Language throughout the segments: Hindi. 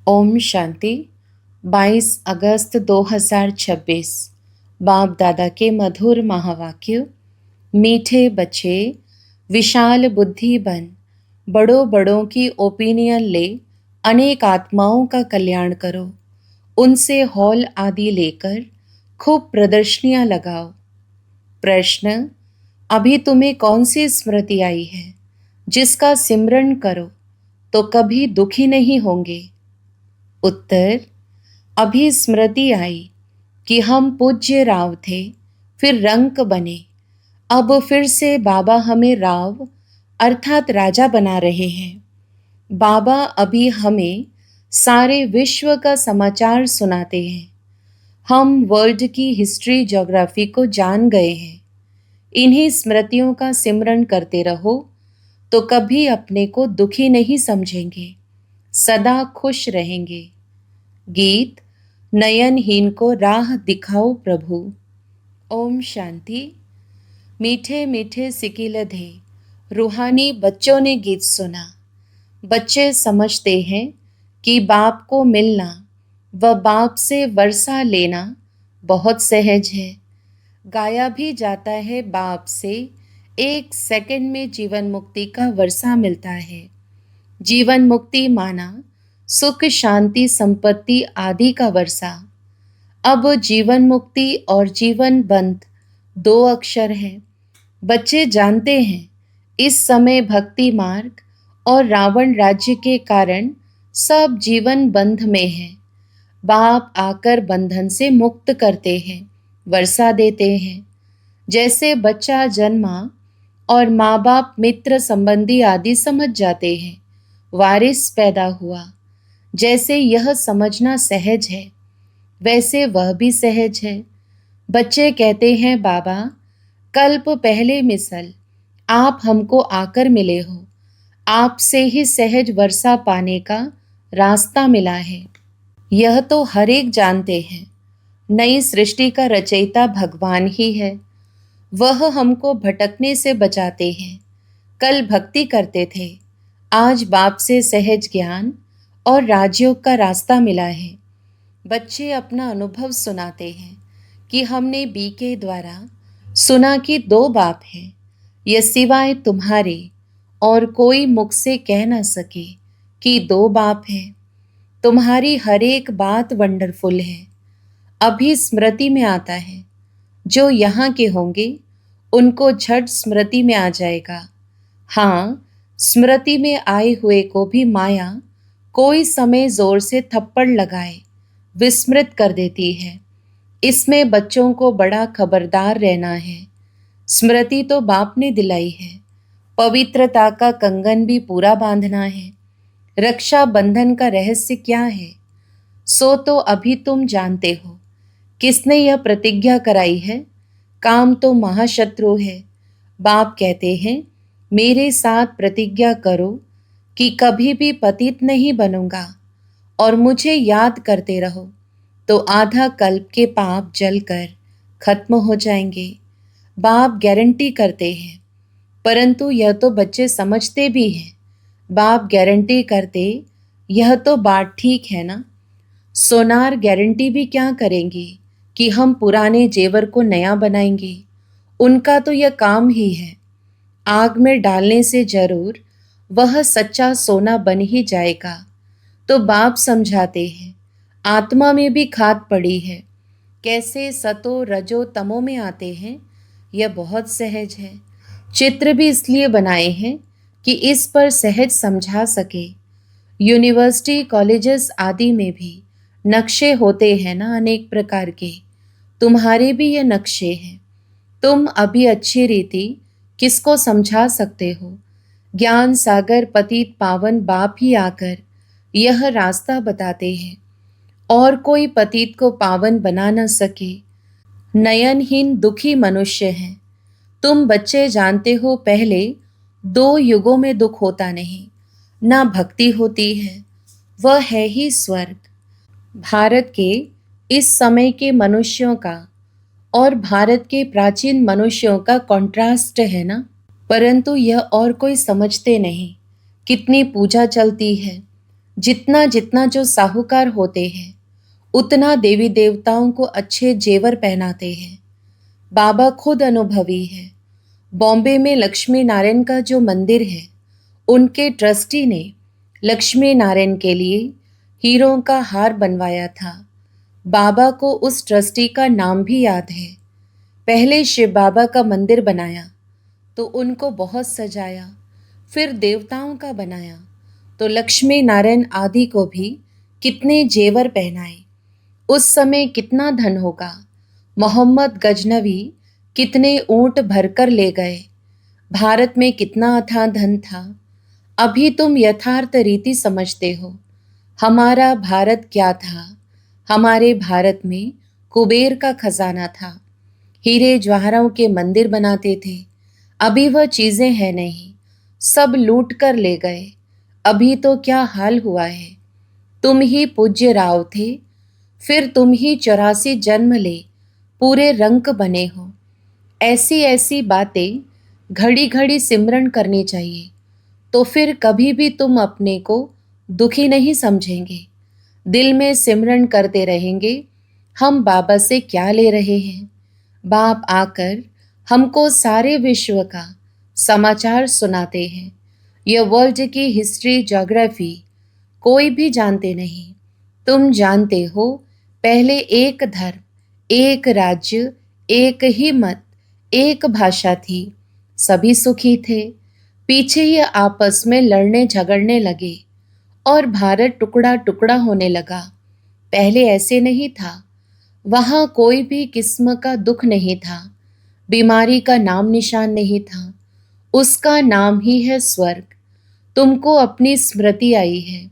ओम शांति। 22 अगस्त 2026। बाप दादा के मधुर महावाक्य। मीठे बच्चे, विशाल बुद्धि बन, बड़ों बड़ों की ओपिनियन ले, अनेक आत्माओं का कल्याण करो। उनसे हॉल आदि लेकर खूब प्रदर्शनियां लगाओ। प्रश्न: अभी तुम्हें कौन सी स्मृति आई है जिसका सिमरन करो तो कभी दुखी नहीं होंगे? उत्तर: अभी स्मृति आई कि हम पूज्य राव थे, फिर रंक बने। अब फिर से बाबा हमें राव अर्थात राजा बना रहे हैं। बाबा अभी हमें सारे विश्व का समाचार सुनाते हैं। हम वर्ल्ड की हिस्ट्री ज्योग्राफी को जान गए हैं। इन्हीं स्मृतियों का सिमरन करते रहो तो कभी अपने को दुखी नहीं समझेंगे, सदा खुश रहेंगे। गीत: नयनहीन को राह दिखाओ प्रभु। ओम शांति। मीठे मीठे सिकिलधे रूहानी बच्चों ने गीत सुना। बच्चे समझते हैं कि बाप को मिलना व बाप से वर्षा लेना बहुत सहज है। गाया भी जाता है बाप से 1 सेकंड में जीवन मुक्ति का वर्षा मिलता है। जीवन मुक्ति माना सुख शांति संपत्ति आदि का वर्षा। अब जीवन मुक्ति और जीवन बंध 2 अक्षर हैं। बच्चे जानते हैं इस समय भक्ति मार्ग और रावण राज्य के कारण सब जीवन बंध में है। बाप आकर बंधन से मुक्त करते हैं, वर्षा देते हैं। जैसे बच्चा जन्मा और माँ बाप मित्र संबंधी आदि समझ जाते हैं, वारिस पैदा हुआ। जैसे यह समझना सहज है, वैसे वह भी सहज है। बच्चे कहते हैं, बाबा कल्प पहले मिसल आप हमको आकर मिले हो, आपसे ही सहज वर्षा पाने का रास्ता मिला है। यह तो हर एक जानते हैं, नई सृष्टि का रचयिता भगवान ही है। वह हमको भटकने से बचाते हैं। कल भक्ति करते थे, आज बाप से सहज ज्ञान और राजयोग का रास्ता मिला है। बच्चे अपना अनुभव सुनाते हैं कि हमने बी के द्वारा सुना कि 2 बाप हैं, यह सिवाय तुम्हारे और कोई मुख से कह न सके कि 2 बाप हैं। तुम्हारी हर एक बात वंडरफुल है। अभी स्मृति में आता है, जो यहाँ के होंगे उनको झट स्मृति में आ जाएगा। हाँ, स्मृति में आए हुए को भी माया कोई समय जोर से थप्पड़ लगाए विस्मृत कर देती है। इसमें बच्चों को बड़ा खबरदार रहना है। स्मृति तो बाप ने दिलाई है, पवित्रता का कंगन भी पूरा बांधना है। रक्षा बंधन का रहस्य क्या है, सो तो अभी तुम जानते हो। किसने यह प्रतिज्ञा कराई है? काम तो महाशत्रु है। बाप कहते हैं, मेरे साथ प्रतिज्ञा करो कि कभी भी पतित नहीं बनूंगा और मुझे याद करते रहो, तो आधा कल्प के पाप जलकर खत्म हो जाएंगे। बाप गारंटी करते हैं, परंतु यह तो बच्चे समझते भी हैं। बाप गारंटी करते, यह तो बात ठीक है ना। सोनार गारंटी भी क्या करेंगे कि हम पुराने जेवर को नया बनाएंगे। उनका तो यह काम ही है। आग में डालने से जरूर वह सच्चा सोना बन ही जाएगा। तो बाप समझाते हैं, आत्मा में भी खाद पड़ी है। कैसे सतो रजो तमो में आते हैं, यह बहुत सहज है। चित्र भी इसलिए बनाए हैं कि इस पर सहज समझा सके। यूनिवर्सिटी कॉलेजेस आदि में भी नक्शे होते हैं ना अनेक प्रकार के। तुम्हारे भी ये नक्शे हैं। तुम अभी अच्छी रीति किसको समझा सकते हो? ज्ञान सागर पतित पावन बाप ही आकर यह रास्ता बताते हैं, और कोई पतित को पावन बना न सके। नयनहीन दुखी मनुष्य हैं। तुम बच्चे जानते हो, पहले 2 युगों में दुख होता नहीं, ना भक्ति होती है, वह है ही स्वर्ग। भारत के इस समय के मनुष्यों का और भारत के प्राचीन मनुष्यों का कॉन्ट्रास्ट है ना। परंतु यह और कोई समझते नहीं। कितनी पूजा चलती है, जितना जितना जो साहूकार होते हैं उतना देवी देवताओं को अच्छे जेवर पहनाते हैं। बाबा खुद अनुभवी है। बॉम्बे में लक्ष्मी नारायण का जो मंदिर है, उनके ट्रस्टी ने लक्ष्मी नारायण के लिए हीरों का हार बनवाया था। बाबा को उस ट्रस्टी का नाम भी याद है। पहले शिव बाबा का मंदिर बनाया तो उनको बहुत सजाया, फिर देवताओं का बनाया तो लक्ष्मी नारायण आदि को भी कितने जेवर पहनाए। उस समय कितना धन होगा। मोहम्मद गजनवी कितने ऊंट भरकर ले गए। भारत में कितना अथाह धन था। अभी तुम यथार्थ रीति समझते हो। हमारा भारत क्या था। हमारे भारत में कुबेर का खजाना था। हीरे जवाहरों के मंदिर बनाते थे। अभी वह चीजें हैं नहीं, सब लूट कर ले गए। अभी तो क्या हाल हुआ है। तुम ही पूज्य राव थे, फिर तुम ही 84 जन्म ले पूरे रंक बने हो। ऐसी ऐसी बातें घड़ी घड़ी सिमरन करनी चाहिए, तो फिर कभी भी तुम अपने को दुखी नहीं समझेंगे। दिल में सिमरन करते रहेंगे, हम बाबा से क्या ले रहे हैं। बाप आकर हमको सारे विश्व का समाचार सुनाते हैं। यह वर्ल्ड की हिस्ट्री ज्योग्राफी कोई भी जानते नहीं। तुम जानते हो, पहले एक धर्म, एक राज्य, एक ही मत, एक भाषा थी। सभी सुखी थे। पीछे ये आपस में लड़ने झगड़ने लगे और भारत टुकड़ा टुकड़ा होने लगा। पहले ऐसे नहीं था। वहाँ कोई भी किस्म का दुख नहीं था। बीमारी का नाम निशान नहीं था। उसका नाम ही है स्वर्ग। तुमको अपनी स्मृति आई है।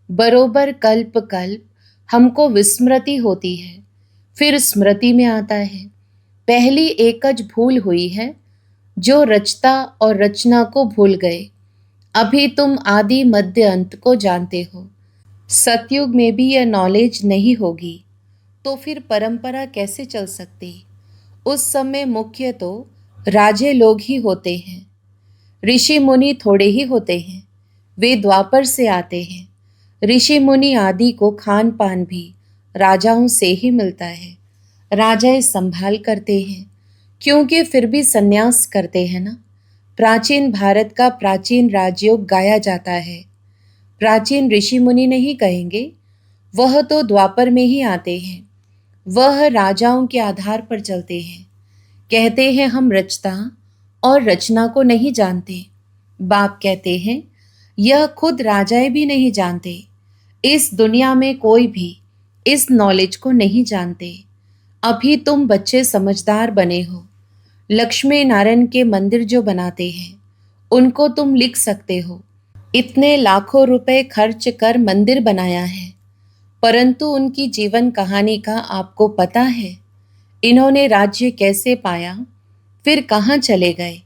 बरोबर कल्प कल्प हमको विस्मृति होती है, फिर स्मृति में आता है। पहली एकज भूल हुई है, जो रचता और रचना को भूल गए। अभी तुम आदि मध्य अंत को जानते हो। सतयुग में भी यह नॉलेज नहीं होगी तो फिर परंपरा कैसे चल सकती। उस समय मुख्य तो राजे लोग ही होते हैं। ऋषि मुनि थोड़े ही होते हैं। वे द्वापर से आते हैं। ऋषि मुनि आदि को खान पान भी राजाओं से ही मिलता है। राजाएं संभाल करते हैं, क्योंकि फिर भी संन्यास करते हैं ना। प्राचीन भारत का प्राचीन राजयोग गाया जाता है। प्राचीन ऋषि मुनि नहीं कहेंगे, वह तो द्वापर में ही आते हैं। वह राजाओं के आधार पर चलते हैं। कहते हैं हम रचता और रचना को नहीं जानते। बाप कहते हैं यह खुद राजाएं भी नहीं जानते। इस दुनिया में कोई भी इस नॉलेज को नहीं जानते। अभी तुम बच्चे समझदार बने हो। लक्ष्मी नारायण के मंदिर जो बनाते हैं, उनको तुम लिख सकते हो। इतने लाखों रुपए खर्च कर मंदिर बनाया है, परंतु उनकी जीवन कहानी का आपको पता है। इन्होंने राज्य कैसे पाया, फिर कहाँ चले गए,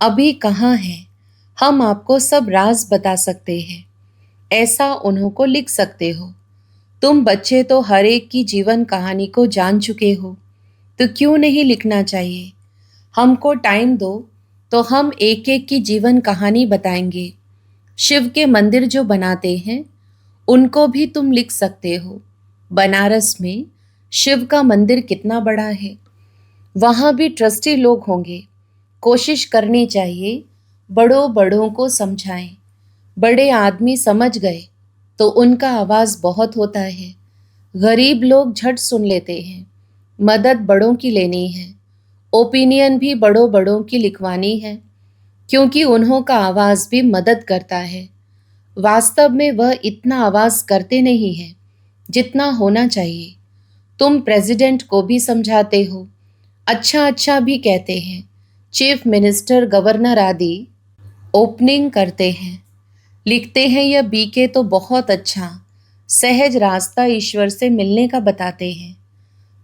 अभी कहाँ हैं। हम आपको सब राज बता सकते हैं। ऐसा उन्हों को लिख सकते हो। तुम बच्चे तो हर एक की जीवन कहानी को जान चुके हो, तो क्यों नहीं लिखना चाहिए। हमको टाइम दो तो हम एक एक की जीवन कहानी बताएंगे। शिव के मंदिर जो बनाते हैं, उनको भी तुम लिख सकते हो। बनारस में शिव का मंदिर कितना बड़ा है। वहाँ भी ट्रस्टी लोग होंगे। कोशिश करनी चाहिए बड़ों बड़ों को समझाएं। बड़े आदमी समझ गए तो उनका आवाज़ बहुत होता है। गरीब लोग झट सुन लेते हैं। मदद बड़ों की लेनी है। ओपिनियन भी बड़ों बड़ों की लिखवानी है, क्योंकि उन्हों का आवाज़ भी मदद करता है। वास्तव में वह इतना आवाज़ करते नहीं हैं जितना होना चाहिए। तुम प्रेसिडेंट को भी समझाते हो, अच्छा अच्छा भी कहते हैं। चीफ मिनिस्टर, गवर्नर आदि ओपनिंग करते हैं, लिखते हैं यह बीके तो बहुत अच्छा सहज रास्ता ईश्वर से मिलने का बताते हैं।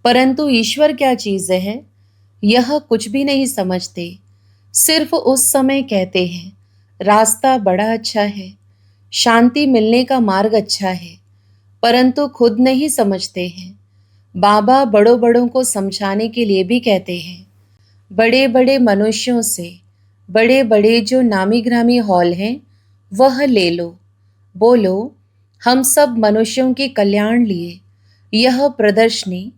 परंतु ईश्वर क्या चीज़ है, यह कुछ भी नहीं समझते। सिर्फ उस समय कहते हैं रास्ता बड़ा अच्छा है, शांति मिलने का मार्ग अच्छा है, परंतु खुद नहीं समझते हैं। बाबा बड़ों बड़ों को समझाने के लिए भी कहते हैं। बड़े बड़े मनुष्यों से बड़े बड़े जो नामी ग्रामी हॉल हैं, वह ले लो। बोलो हम सब मनुष्यों के कल्याण लिए यह प्रदर्शनी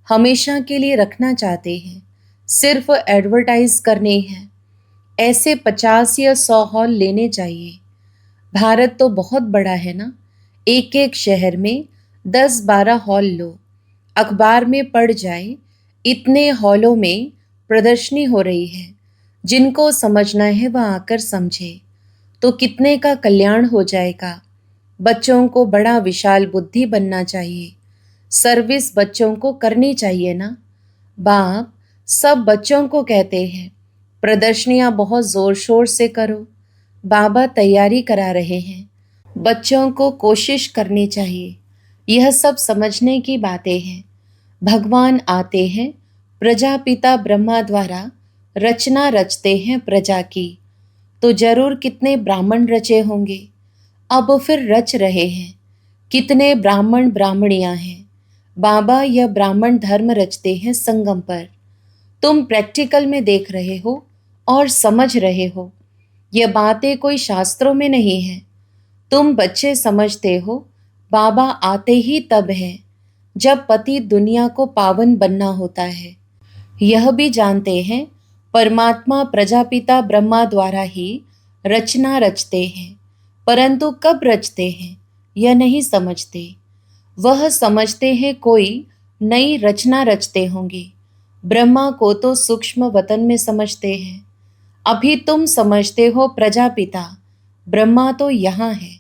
हमेशा के लिए रखना चाहते हैं, सिर्फ एडवर्टाइज करने हैं। ऐसे 50 या 100 हॉल लेने चाहिए। भारत तो बहुत बड़ा है ना, एक एक शहर में 10-12 हॉल लो। अखबार में पढ़ जाए, इतने हॉलों में प्रदर्शनी हो रही है। जिनको समझना है वह आकर समझे, तो कितने का कल्याण हो जाएगा। बच्चों को बड़ा विशाल बुद्धि बनना चाहिए। सर्विस बच्चों को करनी चाहिए ना। बाप सब बच्चों को कहते हैं प्रदर्शनियां बहुत जोर शोर से करो। बाबा तैयारी करा रहे हैं। बच्चों को कोशिश करनी चाहिए। यह सब समझने की बातें हैं। भगवान आते हैं, प्रजापिता ब्रह्मा द्वारा रचना रचते हैं प्रजा की, तो जरूर कितने ब्राह्मण रचे होंगे। अब फिर रच रहे हैं। कितने ब्राह्मण ब्राह्मणियां हैं। बाबा यह ब्राह्मण धर्म रचते हैं संगम पर। तुम प्रैक्टिकल में देख रहे हो और समझ रहे हो। यह बातें कोई शास्त्रों में नहीं है। तुम बच्चे समझते हो बाबा आते ही तब है जब पति दुनिया को पावन बनना होता है। यह भी जानते हैं परमात्मा प्रजापिता ब्रह्मा द्वारा ही रचना रचते हैं, परंतु कब रचते हैं यह नहीं समझते। वह समझते हैं कोई नई रचना रचते होंगे। ब्रह्मा को तो सूक्ष्म वतन में समझते हैं। अभी तुम समझते हो प्रजापिता ब्रह्मा तो यहाँ है।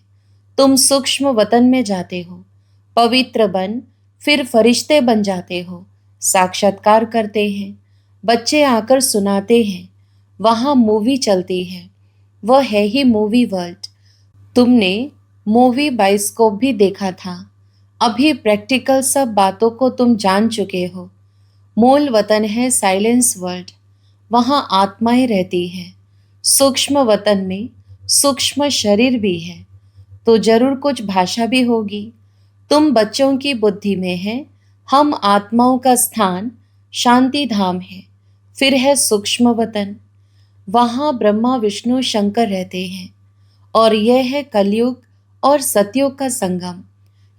तुम सूक्ष्म वतन में जाते हो, पवित्र बन फिर फरिश्ते बन जाते हो, साक्षात्कार करते हैं। बच्चे आकर सुनाते हैं। वहाँ मूवी चलती है, वह है ही मूवी वर्ल्ड। तुमने मूवी बाइस्कोप भी देखा था। अभी प्रैक्टिकल सब बातों को तुम जान चुके हो। मूल वतन है साइलेंस वर्ल्ड, वहाँ आत्माएं रहती हैं। सूक्ष्म वतन में सूक्ष्म शरीर भी है, तो जरूर कुछ भाषा भी होगी। तुम बच्चों की बुद्धि में है। हम आत्माओं का स्थान शांति धाम है, फिर है सूक्ष्म वतन। वहाँ ब्रह्मा विष्णु शंकर रहते हैं, और यह है कलयुग और सतयुग का संगम।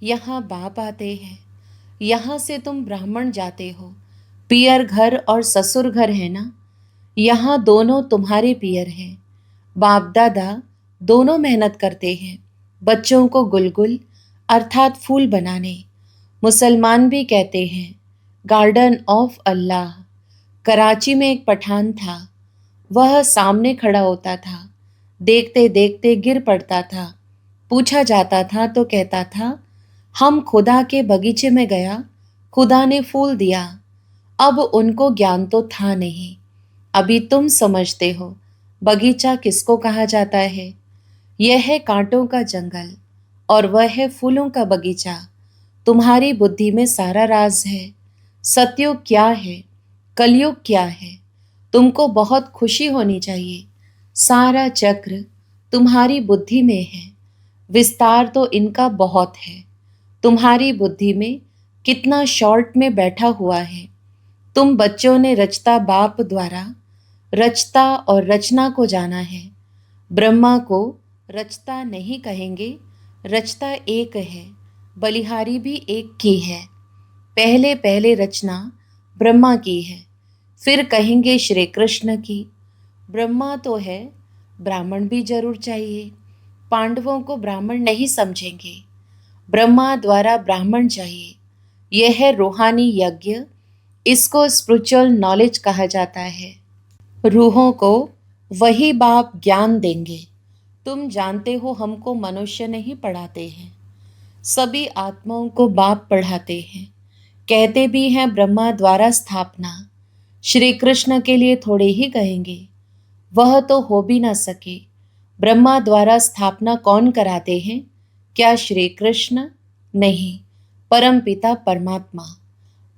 यहाँ बाप आते हैं। यहाँ से तुम ब्राह्मण जाते हो। पियर घर और ससुर घर है ना, यहाँ दोनों तुम्हारे पियर हैं। बाप दादा दोनों मेहनत करते हैं बच्चों को गुलगुल अर्थात फूल बनाने। मुसलमान भी कहते हैं गार्डन ऑफ अल्लाह। कराची में एक पठान था। वह सामने खड़ा होता था, देखते देखते गिर पड़ता था। पूछा जाता था तो कहता था हम खुदा के बगीचे में गया, खुदा ने फूल दिया। अब उनको ज्ञान तो था नहीं। अभी तुम समझते हो बगीचा किसको कहा जाता है। यह है कांटों का जंगल और वह है फूलों का बगीचा। तुम्हारी बुद्धि में सारा राज है। सतयुग क्या है, कलयुग क्या है, तुमको बहुत खुशी होनी चाहिए। सारा चक्र तुम्हारी बुद्धि में है। विस्तार तो इनका बहुत है। तुम्हारी बुद्धि में कितना शॉर्ट में बैठा हुआ है। तुम बच्चों ने रचता बाप द्वारा रचता और रचना को जाना है। ब्रह्मा को रचता नहीं कहेंगे, रचता एक है, बलिहारी भी एक की है। पहले पहले रचना ब्रह्मा की है, फिर कहेंगे श्री कृष्ण की। ब्रह्मा तो है, ब्राह्मण भी जरूर चाहिए। पांडवों को ब्राह्मण नहीं समझेंगे। ब्रह्मा द्वारा ब्राह्मण चाहिए। यह है रूहानी यज्ञ। इसको स्पिरिचुअल नॉलेज कहा जाता है। रूहों को वही बाप ज्ञान देंगे। तुम जानते हो हमको मनुष्य नहीं पढ़ाते हैं, सभी आत्माओं को बाप पढ़ाते हैं। कहते भी हैं ब्रह्मा द्वारा स्थापना। श्री कृष्ण के लिए थोड़े ही कहेंगे, वह तो हो भी ना सके। ब्रह्मा द्वारा स्थापना कौन कराते हैं? क्या श्री कृष्ण? नहीं, परमपिता परमात्मा।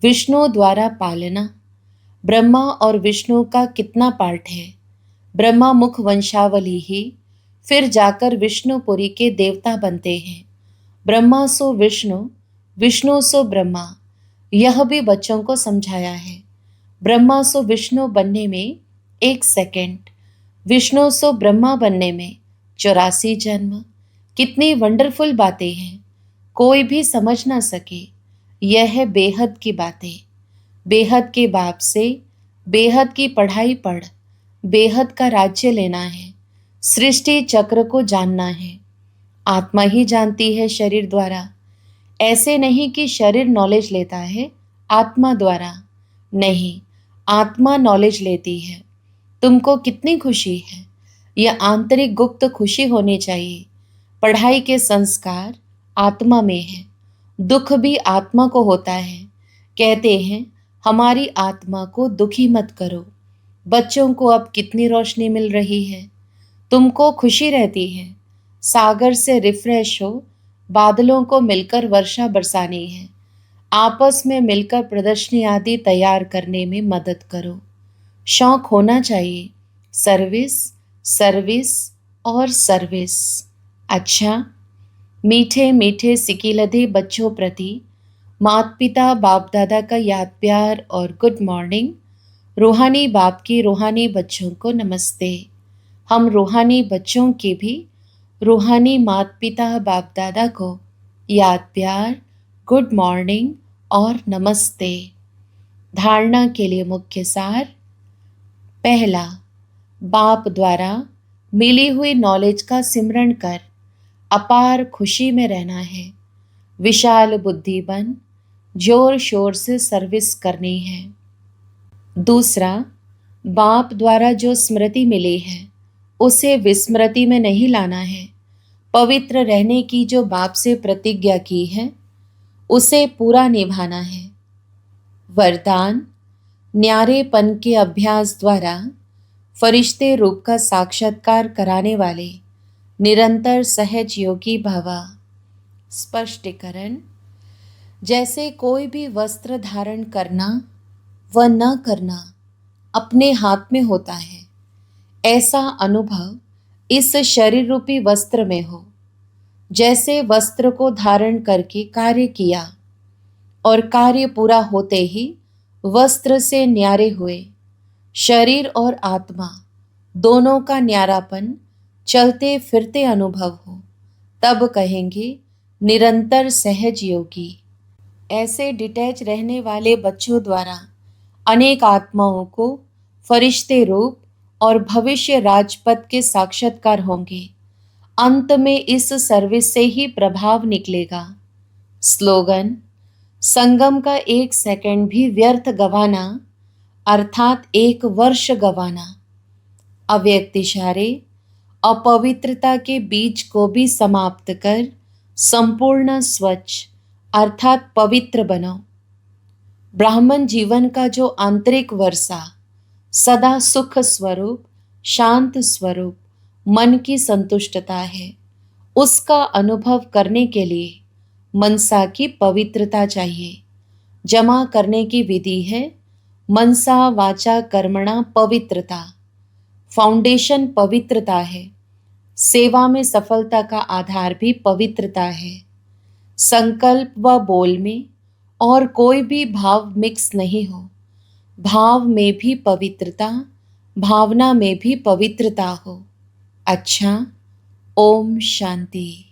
विष्णु द्वारा पालना। ब्रह्मा और विष्णु का कितना पार्ट है। ब्रह्मा मुख वंशावली ही, फिर जाकर विष्णुपुरी के देवता बनते हैं। ब्रह्मा सो विष्णु, विष्णु सो ब्रह्मा। यह भी बच्चों को समझाया है। ब्रह्मा सो विष्णु बनने में 1 सेकंड, विष्णु सो ब्रह्मा बनने में 84 जन्म। कितनी वंडरफुल बातें हैं। कोई भी समझ ना सके। यह है बेहद की बातें। बेहद के बाप से बेहद की पढ़ाई पढ़, बेहद का राज्य लेना है, सृष्टि चक्र को जानना है। आत्मा ही जानती है शरीर द्वारा। ऐसे नहीं कि शरीर नॉलेज लेता है आत्मा द्वारा, नहीं, आत्मा नॉलेज लेती है। तुमको कितनी खुशी है, यह आंतरिक गुप्त खुशी होनी चाहिए। पढ़ाई के संस्कार आत्मा में है, दुख भी आत्मा को होता है। कहते हैं हमारी आत्मा को दुखी मत करो। बच्चों को अब कितनी रोशनी मिल रही है, तुमको खुशी रहती है। सागर से रिफ्रेश हो, बादलों को मिलकर वर्षा बरसानी है। आपस में मिलकर प्रदर्शनी आदि तैयार करने में मदद करो। शौक होना चाहिए, सर्विस, सर्विस और सर्विस। अच्छा, मीठे मीठे सिकीलधे बच्चों प्रति माता पिता बाप दादा का याद प्यार और गुड मॉर्निंग। रूहानी बाप की रूहानी बच्चों को नमस्ते। हम रूहानी बच्चों के भी रूहानी माता पिता बाप दादा को याद प्यार, गुड मॉर्निंग और नमस्ते। धारणा के लिए मुख्य सार। पहला, बाप द्वारा मिली हुई नॉलेज का सिमरण कर अपार खुशी में रहना है। विशाल बुद्धि बन जोर शोर से सर्विस करनी है। दूसरा, बाप द्वारा जो स्मृति मिली है उसे विस्मृति में नहीं लाना है। पवित्र रहने की जो बाप से प्रतिज्ञा की है उसे पूरा निभाना है। वरदान, न्यारेपन के अभ्यास द्वारा फरिश्ते रूप का साक्षात्कार कराने वाले निरंतर सहज योगी भवा। स्पष्टीकरण, जैसे कोई भी वस्त्र धारण करना व न करना अपने हाथ में होता है, ऐसा अनुभव इस शरीर रूपी वस्त्र में हो। जैसे वस्त्र को धारण करके कार्य किया और कार्य पूरा होते ही वस्त्र से न्यारे हुए, शरीर और आत्मा दोनों का न्यारापन चलते फिरते अनुभव हो, तब कहेंगे निरंतर सहज योगी। ऐसे डिटैच रहने वाले बच्चों द्वारा अनेक आत्माओं को फरिश्ते रूप और भविष्य राजपद के साक्षात्कार होंगे। अंत में इस सर्विस से ही प्रभाव निकलेगा। स्लोगन, संगम का 1 सेकंड भी व्यर्थ गवाना अर्थात 1 वर्ष गवाना। अव्यक्त इशारे, अपवित्रता के बीज को भी समाप्त कर संपूर्ण स्वच्छ अर्थात पवित्र बनो। ब्राह्मण जीवन का जो आंतरिक वर्षा सदा सुख स्वरूप, शांत स्वरूप, मन की संतुष्टता है, उसका अनुभव करने के लिए मनसा की पवित्रता चाहिए। जमा करने की विधि है मनसा वाचा कर्मणा पवित्रता। फाउंडेशन पवित्रता है। सेवा में सफलता का आधार भी पवित्रता है। संकल्प व बोल में और कोई भी भाव मिक्स नहीं हो। भाव में भी पवित्रता, भावना में भी पवित्रता हो। अच्छा, ओम शांति।